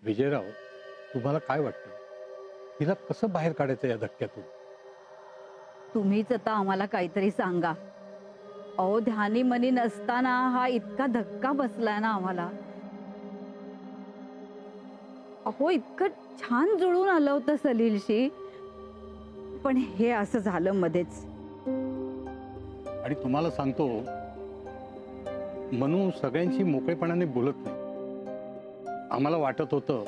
विजयराव, तुम्हाला काय वाटतं, तिला कसं बाहेर काढायचं या धक्क्यातून? तुम्हीच आता आम्हाला काहीतरी सांगा. अहो, ध्यानी मनी नसताना हा इतका धक्का बसलाय ना आम्हाला. अहो, इतकं छान जुळून आलं होतं सलीलशी, पण हे असं झालं मध्येच. आणि तुम्हाला सांगतो, मनू सगळ्यांशी मोकळेपणाने बोलत नाही. आम्हाला वाटत होतं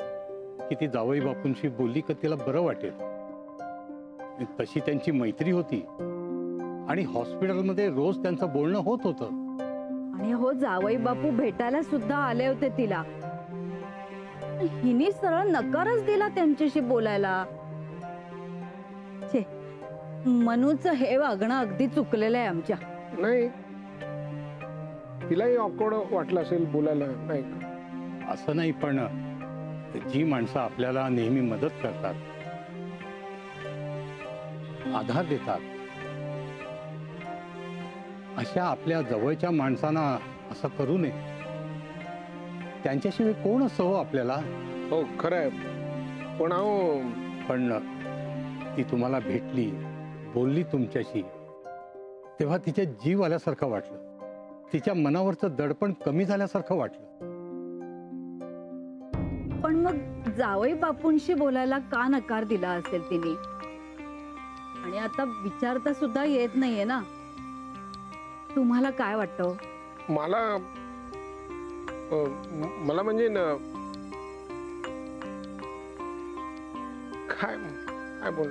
की ती जावई बापूंशी बोलली का तिला बरं वाटेल. तशी त्यांची मैत्री होती आणि हॉस्पिटलमध्ये रोज त्यांचं बोलणं होत होतं. आणि हो, जावई बापू भेटायला सुद्धा आले होते तिला. हिने सरळ नकारच दिला त्यांच्याशी बोलायला. छे, मनूचं हे वागणं अगदी चुकलेलं आहे आमच्या. नाही, तिलाही ऑकवर्ड वाटलं असेल बोलायला, नाही का? असं नाही, पण जी माणसं आपल्याला नेहमी मदत करतात, आधार देतात, अशा आपल्या जवळच्या माणसांना असं करू नये. त्यांच्याशिवाय कोण असं हो आपल्याला? हो, खरं आहे. पण अहो, पण ती तुम्हाला भेटली, बोलली तुमच्याशी, तेव्हा तिच्या जीव आल्यासारखं वाटलं. तिच्या मनावरचं दडपण कमी झाल्यासारखं वाटलं. पण मग जावई बापूंशी बोलायला का नकार दिला असेल तिने? आणि आता विचारता सुद्धा येत नाहीये ना. तुम्हाला काय वाटतं? मला म्हणजे ना, काय काय बोल,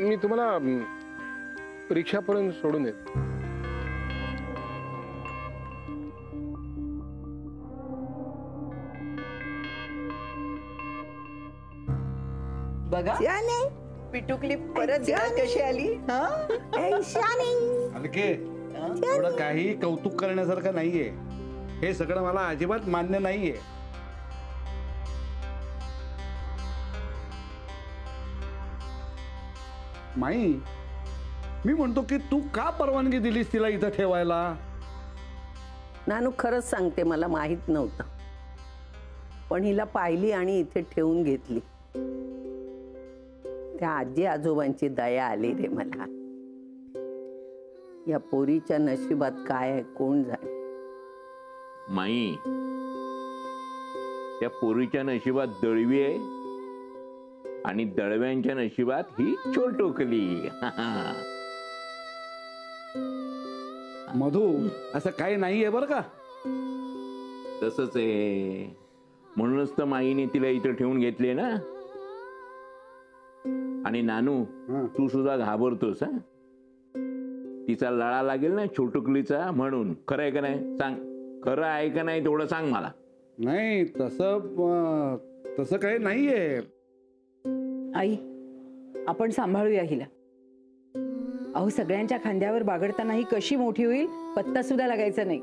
मी तुम्हाला रिक्षापर्यंत सोडून येतो. बघा पिटुकली परत कशी आली. अलके, एवढं काही कौतुक करण्यासारखं नाहीये. हे सगळं मला अजिबात मान्य नाहीये. माई, मी म्हणतो की तू का परवानगी दिलीस तिला इथं ठेवायला? नानू, खरंच सांगते, मला माहित नव्हतं, पण हिला पाहिली आणि इथे ठेवून घेतली. त्या आजी आजोबांची दया आली रे मला. या पोरीच्या नशिबात काय आहे कोण जाणे. माई, त्या पोरीच्या नशिबात दळवी आहे आणि दळव्यांच्या नशिबात ही छोटोकली. मधू, असं काही नाहीये बरं का. तसंच आहे, म्हणूनच तर माईने तिला इथं ठेवून घेतले ना. आणि नानू, तू सुद्धा घाबरतोस हा? तिचा लळा लागेल ना छोटुकलीचा, म्हणून. खरं आहे का नाही सांग, खरं आहे का नाही तेवढं सांग मला. नाही, तसं काही नाहीये. आई, आपण सांभाळूया हिला. अहो, सगळ्यांच्या खांद्यावर बागडताना ही कशी मोठी होईल पत्ता सुद्धा लागायचा नाही.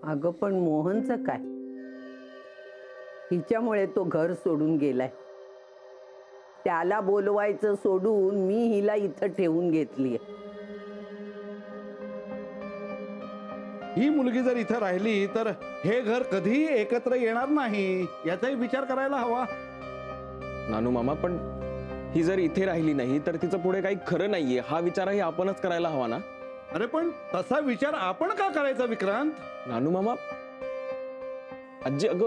अगं, पण मोहनचं काय? हिच्यामुळे तो घर सोडून गेलाय. त्याला बोलवायचं सोडून मी हिला इथं ठेवून घेतलीय. ही मुलगी जर इथं राहिली तर हे घर कधीही एकत्र येणार नाही, याचाही विचार करायला हवा. नानू मामा, पण ही जर इथे राहिली नाही तर तिचं पुढे काही खरं नाहीये, हा विचारही आपणच करायला हवा ना. अरे पण तसा विचार आपण का करायचा विक्रांत? नानू मामा, आजी, अगं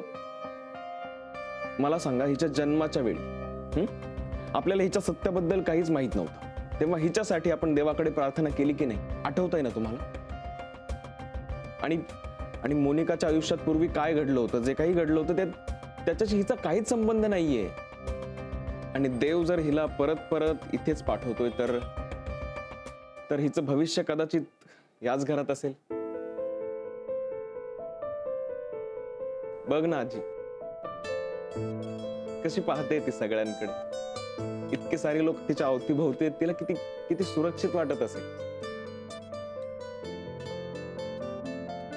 मला सांगा, हिच्या जन्माच्या वेळी आपल्याला हिच्या सत्याबद्दल काहीच माहित नव्हतं, तेव्हा हिच्यासाठी आपण देवाकडे प्रार्थना केली की नाही, आठवतंय ना तुम्हाला? आणि मोनिकाच्या आयुष्यात पूर्वी काय घडलं होतं, जे काही घडलं होतं त्याच्याशी हिचा काहीच संबंध नाहीये. आणि देव जर हिला परत परत इथेच पाठवतोय तर हिचं भविष्य कदाचित याच घरात असेल. बघ ना आजी, कशी पाहते ती सगळ्यांकडे. इतके सारे लोक तिच्या अवतीभोवती आहेत, तिला किती किती सुरक्षित वाटत असेल.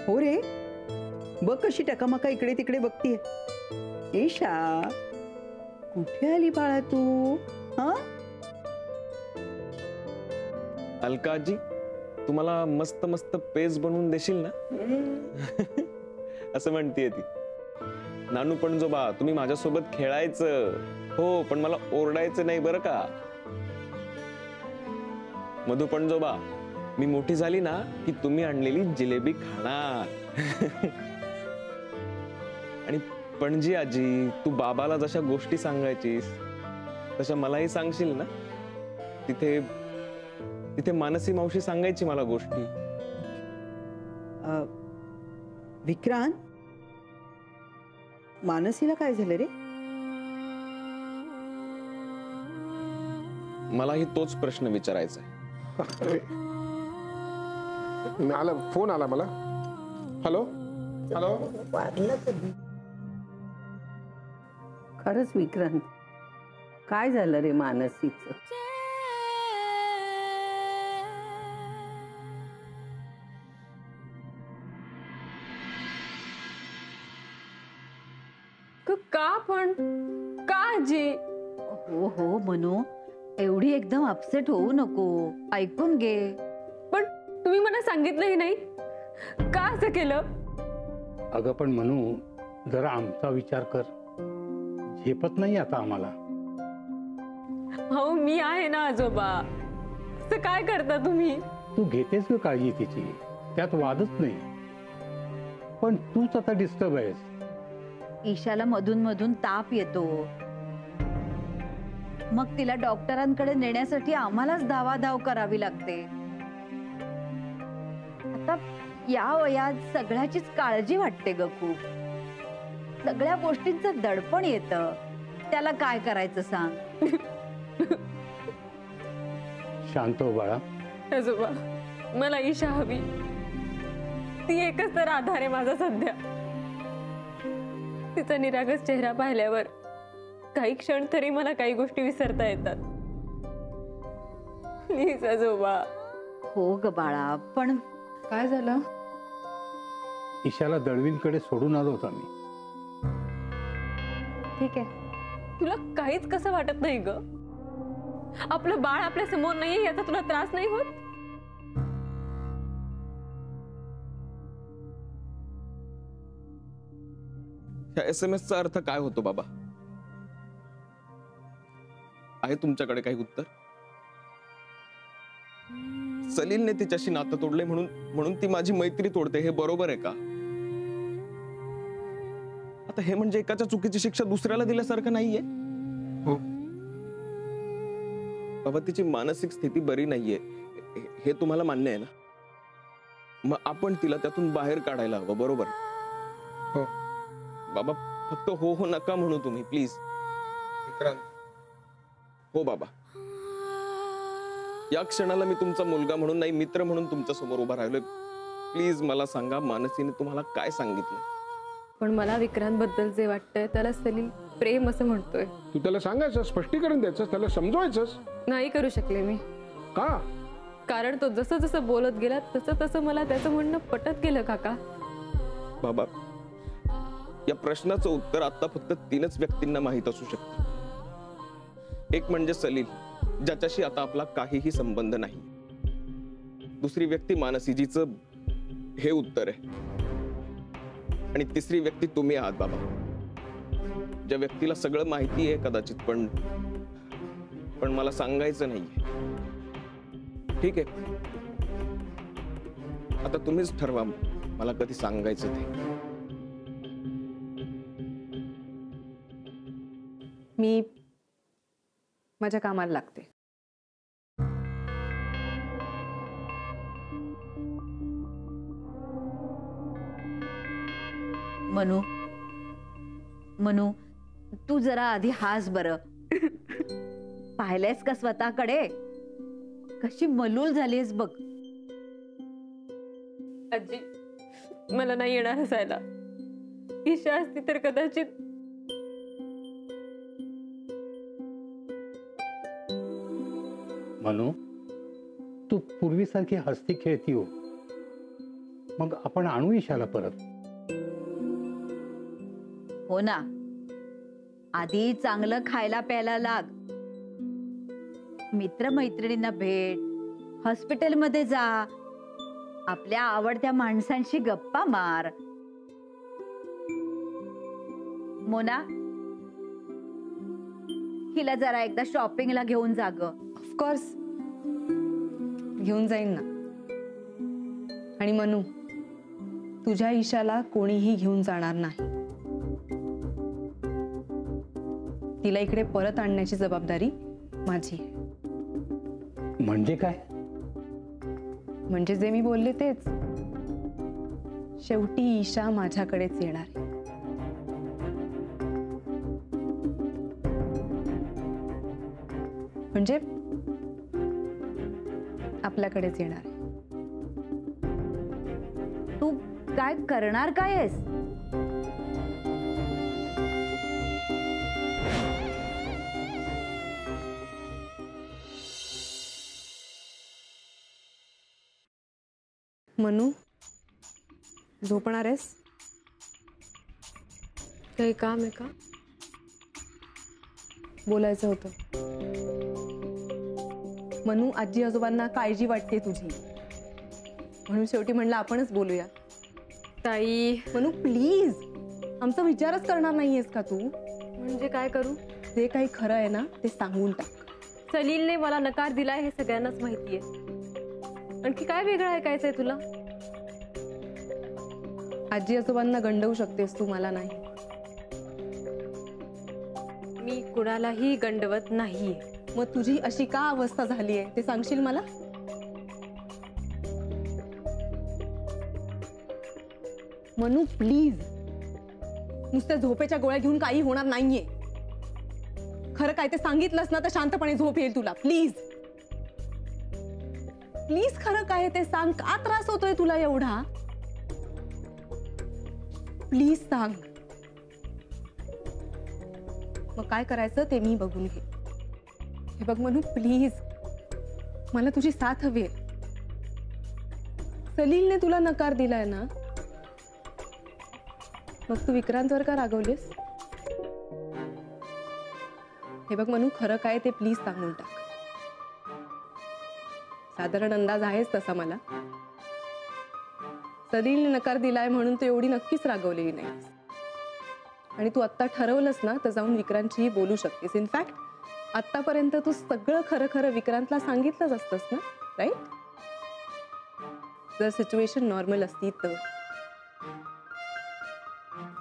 हो रे, बघ कशी टकामका इकडे तिकडे बघतीये. ईशा, कुठे आली बाळा तू? हा, अलका आजी, तुम्हाला मस्त मस्त पेज बनवून देशील ना? असं म्हणतीये ती. नानू पणजोबा, तुम्ही माझ्यासोबत खेळायचं हो, पण मला ओरडायचं नाही बरं का. मधू पणजोबा, मी मोठी झाली ना की तुम्ही आणलेली जिलेबी खाणार. आणि पणजी आजी, तू बाबाला जशा गोष्टी सांगायचीस तशा मलाही सांगशील ना. तिथे तिथे मानसी मावशी सांगायची मला गोष्टी. विक्रांत, मानसीला काय झालं रे? मलाही तोच प्रश्न विचारायचा आहे. फोन आला मला. Hello hello. खरंच विक्रांत, काय झालं रे मानसीचं? का पण का आजी? हो हो मनू, एवढी एकदम अपसेट होऊ नको, ऐकून घे. पण तुम्ही मला सांगितलंही नाही, का असं केलं? अगं पण म्हणू, जरा आमचा विचार कर. झेपत नाही आता आम्हाला. हो मी आहे ना आजोबा, असं काय करता तुम्ही? तू घेतेस का काळजी तिची, त्यात वादच नाही. पण तूच आता डिस्टर्ब आहेस. ईशाला मधून मधून ताप येतो, मग तिला डॉक्टरांकडे नेण्यासाठी आम्हालाच धावाधाव करावी लागते. आता या वयात सगळ्याचीच काळजी वाटते ग खूप. सगळ्या गोष्टींचं दडपण येतं, त्याला काय करायचं सांग. शांत हो बाळा. आजोबा, मला ईशा हवी. ती एकच तर आधार आहे माझा सध्या. तिचा निरागस चेहरा पाहिल्यावर काही क्षण तरी मला काही गोष्टी विसरता येतात. प्लीज आजोबा. हो ग बाळा, पण काय झालं? ईशाला दळवींकडे सोडून आलो होता मी. ठीक आहे, तुला काहीच कसं वाटत नाही ग? आपलं बाळ आपल्या समोर नाहीये याचा तुला त्रास नाही होत? ह्या SMS चा अर्थ काय होतो बाबा? आहे तुमच्याकडे काही उत्तर? सलीलने तिच्याशी नातं तोडले म्हणून ती माझी मैत्री तोडते, हे बरोबर आहे का? आता हे म्हणजे एकाच्या चुकीची शिक्षा दुसऱ्याला दिल्यासारखं नाहीये. हो. बाबा, तिची मानसिक स्थिती बरी नाहीये हे तुम्हाला मान्य आहे ना? मग आपण तिला त्यातून बाहेर काढायला हवं, बरोबर? हो. बाबा, फक्त हो हो नका म्हणू तुम्ही, प्लीज. विक्रांत, हो बाबा, या क्षणाला मी तुमचा मुलगा म्हणून नाही, मित्र म्हणून तुमच्या समोर उभा राहिलोय. प्लीज मला सांगा, मानसीने तुम्हाला काय सांगितलं? पण मला विक्रांत बद्दल जे वाटतंय त्याला सलील प्रेम असं म्हणतोय. तू त्याला सांगायचं, स्पष्टीकरण द्यायचं, त्याला समजवायचंस. नाही करू शकले मी. का? कारण तो जसं जसं बोलत गेला तसं तसं मला त्याचं म्हणणं पटत गेलं काका. बाबा, या प्रश्नाचं उत्तर आता फक्त 3च व्यक्तींना माहित असू शकतं. एक म्हणजे सलील, ज्याच्याशी आता आपला काहीही संबंध नाही. दुसरी व्यक्ती मानसी, जिचं हे उत्तर आहे. आणि तिसरी व्यक्ती तुम्ही आहात बाबा, ज्या व्यक्तीला सगळं माहिती आहे कदाचित, पण मला सांगायचं नाहीये. ठीक आहे, आता तुम्हीच ठरवा मला कधी सांगायचं ते. मी माझ्या कामाला लागते. मनू, मनू, तू जरा आधी हास बरं. पाहिलंयस का स्वतःकडे? कशी मलूल झालीस बघ. आजी, मला नाही येणार हसायला. ईशा असती तर कदाचित. म्हणू, तू पूर्वीसारखी हसती खेळती हो. मग आपण आणू ईशाला परत. हो ना, आधी चांगलं खायला प्यायला लाग. मित्रमैत्रिणींना भेट, हॉस्पिटलमध्ये जा, आपल्या आवडत्या माणसांशी गप्पा मार. मोना, हिला जरा एकदा शॉपिंगला घेऊन जा ग. ऑफकोर्स घेऊन जाईन ना. आणि मनू, तुझ्या ईशाला कोणीही घेऊन जाणार नाही. तिला इकडे परत आणण्याची जबाबदारी माझी आहे. म्हणजे काय? म्हणजे जे मी बोलले तेच. शेवटी ईशा माझ्याकडेच येणार आहे. म्हणजे आपल्याकडेच येणार आहे. तू काय करणार काय आहेस? मनू, झोपणार आहेस? काही काम आहे का? बोलायचं होतं. मनू, आजी आजोबांना काळजी वाटते तुझी, म्हणून शेवटी म्हणलं आपणच बोलूया. ताई. मनू प्लीज, आमचा विचारच करणार नाहीयेस का तू? म्हणजे काय करू? जे काही खरं आहे ना ते सांगून टाक. सलीलने मला नकार दिलाय हे सगळ्यांनाच माहितीये. आणखी काय वेगळं ऐकायचंय तुला? आजी आजोबांना गंडवू शकतेस तू, मला नाही. मी कुणालाही गंडवत नाहीये. मग तुझी अशी का अवस्था झालीये ते सांगशील मला? मनू प्लीज, नुसत्या झोपेच्या गोळ्या घेऊन काही होणार नाहीये. खरं काय ते सांगितलंस ना तर शांतपणे झोप येईल तुला. प्लीज प्लीज, खरं काय ते सांग. का त्रास होतोय तुला एवढा? प्लीज सांग. मग काय करायचं ते मी बघून घे. हे बघ मनू प्लीज, मला तुझी साथ हवी आहे. सलीलने तुला नकार दिलाय ना, मग तू विक्रांतवर का रागवलीस? हे बघ मनू, खरं काय ते प्लीज सांगून टाक. साधारण अंदाज आहेच तसा मला. सलीलने नकार दिलाय म्हणून तू एवढी नक्कीच रागवलेली नाही. आणि तू आत्ता ठरवलंस ना तर जाऊन विक्रांतशीही बोलू शकतेस. इनफॅक्ट आत्तापर्यंत तू सगळं खरं खरं विक्रांतला सांगितलंच असतंस ना, राईट? जर सिच्युएशन नॉर्मल असती तर,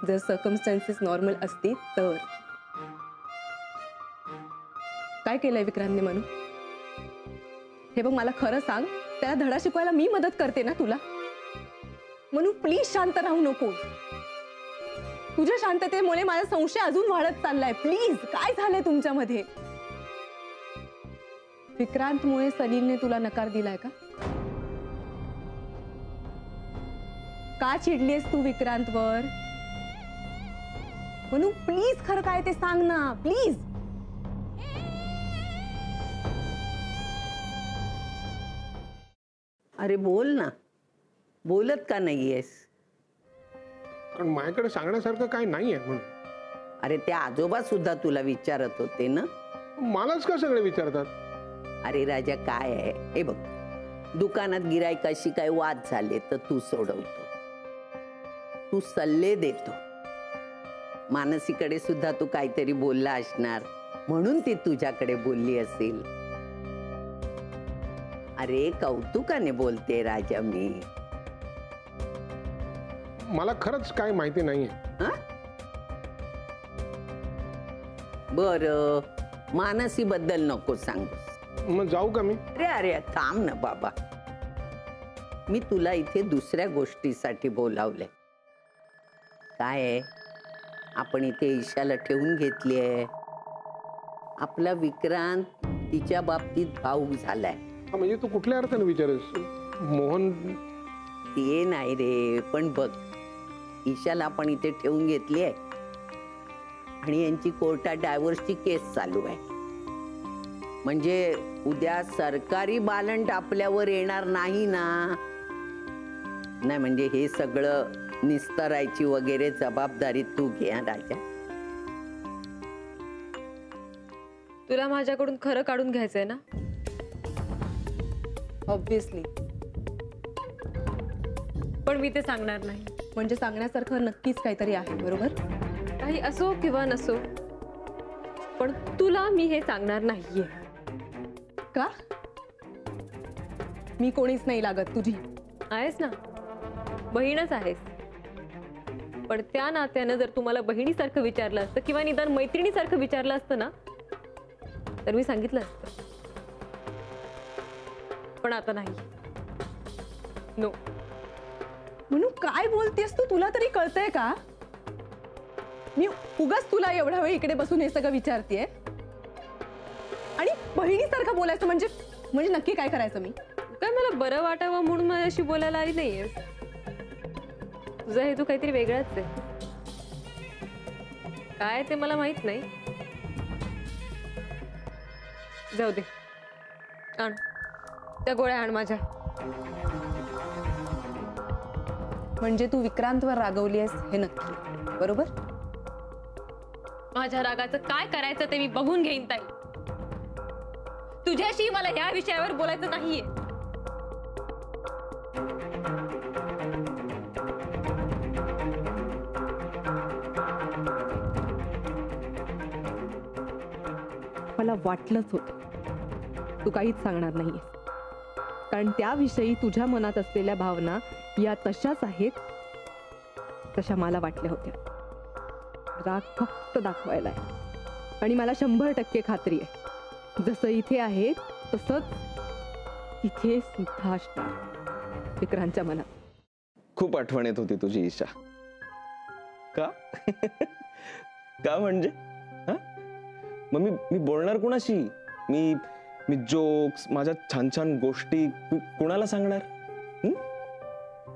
जर सर्कमस्टन्सेस नॉर्मल असते तर. काय केलंय विक्रांतने मनू? हे बघ, मला खरं सांग, त्याला धडा शिकवायला मी मदत करते ना तुला. मनू प्लीज शांत राहू नको. तुझ्या शांततेमुळे माझा संशय अजून वाढत चाललाय. प्लीज, काय झालंय तुमच्यामध्ये? विक्रांतमुळे सलीलने तुला नकार दिलाय का? का चिडलीस तू विक्रांतवर? मनू प्लीज, खरं काय ते सांग ना प्लीज. अरे बोल ना, बोलत का नाहीयेस? कारण माझ्याकडे सांगण्यासारखं काय नाहीये म्हणून. अरे ते आजोबा सुद्धा तुला विचारत होते ना. मलाच का सगळे विचारतात? अरे राजा, काय आहे हे बघ, दुकानात गिरायकाशी काय वाद झाले तर तू सोडवतो, तू सल्ले देतो. मानसीकडे सुद्धा तू काहीतरी बोलला असणार म्हणून ती तुझ्याकडे बोलली असेल. अरे कौतुकाने बोलते राजा मी. मला खरंच काय माहिती नाहीये. बर, मानसी बद्दल नको सांगूस. मग जाऊ का मी? अरे अरे थांब ना बाबा, मी तुला इथे दुसऱ्या गोष्टीसाठी बोलावलंय. काय आहे, आपण इथे ईशाला ठेवून घेतलीये. आपला विक्रांत तिच्या बाबतीत भावूक झालाय. म्हणजे तू कुठल्या अर्थाने विचारस? मोहन ते नाही रे, पण बघ, ईशाला आपण इथे ठेवून घेतली आहे आणि यांची कोर्टात डायव्होर्सची केस चालू आहे. म्हणजे उद्या सरकारी बालंट आपल्यावर येणार नाही ना. नाही म्हणजे हे सगळं निस्तरायची वगैरे जबाबदारी तू घे राजा. तुला माझ्याकडून खरं काढून घ्यायचंय ना? ऑब्विसली. पण मी ते सांगणार नाही. म्हणजे सांगण्यासारखं नक्कीच काहीतरी आहे, बरोबर? काही असो किंवा नसो, पण तुला मी हे सांगणार नाहीये. का? मी कोणीच नाही लागत तुझी. आहेस ना, बहीणच आहेस. पण त्या नात्यानं जर तुम्हाला बहिणीसारखं विचारलं असतं किंवा निदान मैत्रिणीसारखं विचारलं असतं ना, तर मी सांगितलं असतं. पण आता नाही. नो. म्हणून काय बोलतेस तू? तुला तरी कळतंय का? मी उगाच तुला एवढा वेळ इकडे बसून हे सगळं विचारतेय. आणि बहिणीसारखं बोलायचं म्हणजे म्हणजे नक्की काय करायचं? मी काय मला बरं वाटावं म्हणून माझ्याशी बोलायला आली नाहीये. तुझा हेतू काहीतरी वेगळाच आहे. काय ते मला माहित नाही. जाऊ दे, आण त्या गोळ्या, आण माझ्या. म्हणजे तू विक्रांतवर रागवली आहेस हे नक्की, बरोबर? माझ्या रागाचं काय करायचं ते मी बघून घेईन ताई. तुझ्याशी मला या विषयावर बोलायचं नाहीये. मला वाटलंच होतं तू काहीच सांगणार नाहीये, कारण त्याविषयी तुझ्या मनात असलेल्या भावना या तशाच आहेत तशा मला वाटल्या होत्या. राग फक्त दाखवायला आहे. आणि मला 100% खात्री आहे, जसं इथे आहे तसंच तिथे सुद्धा असणार विक्रांतच्या मनात. खूप आठवण येत होती तुझी ईशा. का? का म्हणजे? मग मी बोलणार कुणाशी? मी जोक्स, माझ्या छान छान गोष्टी कुणाला सांगणार?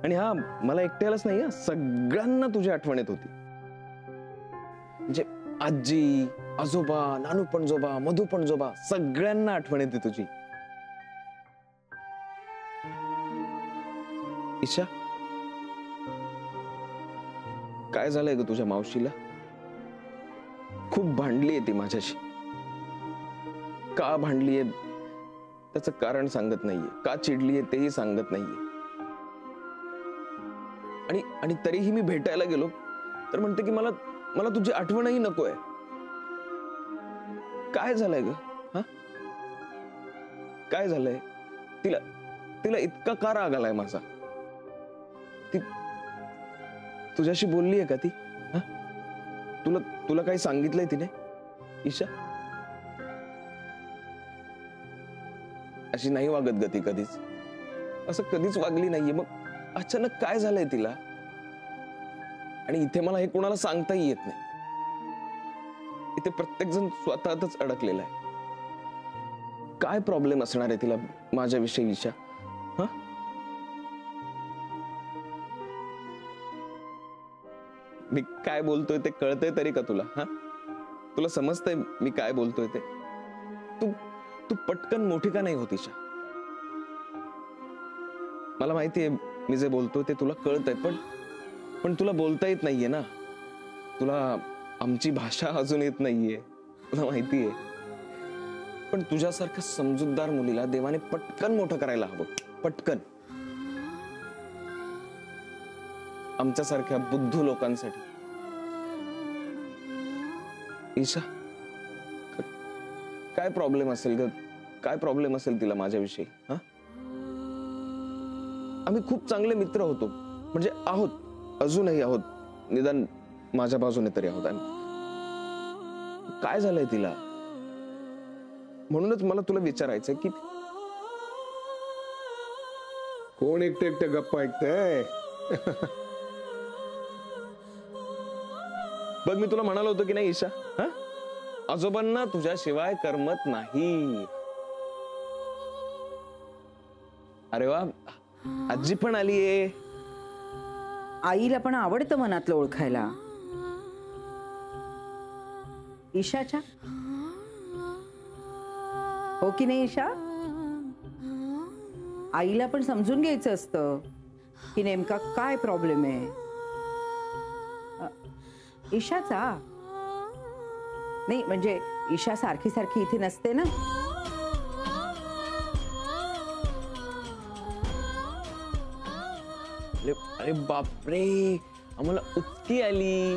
आणि हा, मला एकट्यालाच नाही, सगळ्यांना तुझी आठवण येत होती. म्हणजे आजी, आजोबा, नानू पणजोबा, मधू पणजोबा, सगळ्यांना आठवण येते तुझी. ईशा, काय झालंय ग तुझ्या मावशीला? खूप भांडलीये ती माझ्याशी. का भांडलीये त्याचं कारण सांगत नाहीये, का चिडलीये तेही सांगत नाहीये. आणि तरीही मी भेटायला गेलो तर म्हणते की मला तुझी आठवणही नकोय. काय झालंय ग? हा, काय झालंय? तिला इतका का राग आलाय माझा? ती तुझ्याशी बोललीये का ती? हा, तुला काही सांगितलंय तिने? ईशा, अशी नाही वागत ग ती कधीच. असं कधीच वागली नाहीये. मग अचानक काय झालंय तिला? आणि इथे मला हे कोणाला सांगताही येत नाही. इथे प्रत्येक जण स्वतःतच अडकलेला आहे. काय प्रॉब्लेम असणार आहे तिला माझ्याविषयी ईशा? हा, मी काय बोलतोय ते कळतंय तरी का तुला? हा, तुला समजतंय मी काय बोलतोय ते? तू पटकन मोठी का नाही होत ईशा? मला माहितीये मी जे बोलतोय ते तुला कळतंय, पण तुला बोलता येत नाहीये ना. तुला आमची भाषा अजून येत नाहीये, तुला माहितीये. पण तुझ्यासारख्या समजूतदार मुलीला देवाने पटकन मोठं करायला हवं, पटकन. आमच्यासारख्या बुद्धू लोकांसाठी. ईशा, काय प्रॉब्लेम असेल ग? काय प्रॉब्लेम असेल तिला माझ्याविषयी? हा, आम्ही खूप चांगले मित्र होतो, म्हणजे आहोत, अजूनही आहोत, निदान माझ्या बाजूने तरी आहोत. काय झालंय तिला? म्हणूनच मला तुला विचारायचंय की कोण एकटे एकटे गप्पा ऐकतंय? बघ, मी तुला म्हणालो होतो की नाही ईशा, हा, आजोबांना तुझ्याशिवाय करमत नाही. अरे वा, आजी पण आलीये. आईला पण आवडतं मनातलं ओळखायला. ईशाच्या, हो की नाही ईशा? आईला पण समजून घ्यायचं असतं की नेमका काय प्रॉब्लेम आहे. ईशाचा नाही, म्हणजे ईशा सारखी सारखी इथे नसते ना. अरे बापरे, आम्हाला उचकी आली.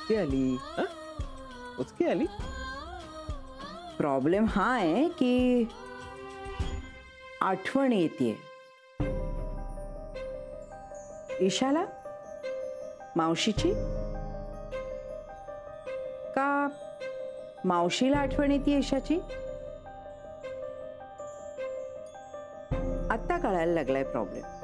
उचकी आली हं? उचकी आली. प्रॉब्लेम हा आहे की आठवण येते ईशाला मावशीची का मावशीला आठवण येते ईशाची. आत्ता कळायला लागलाय प्रॉब्लेम.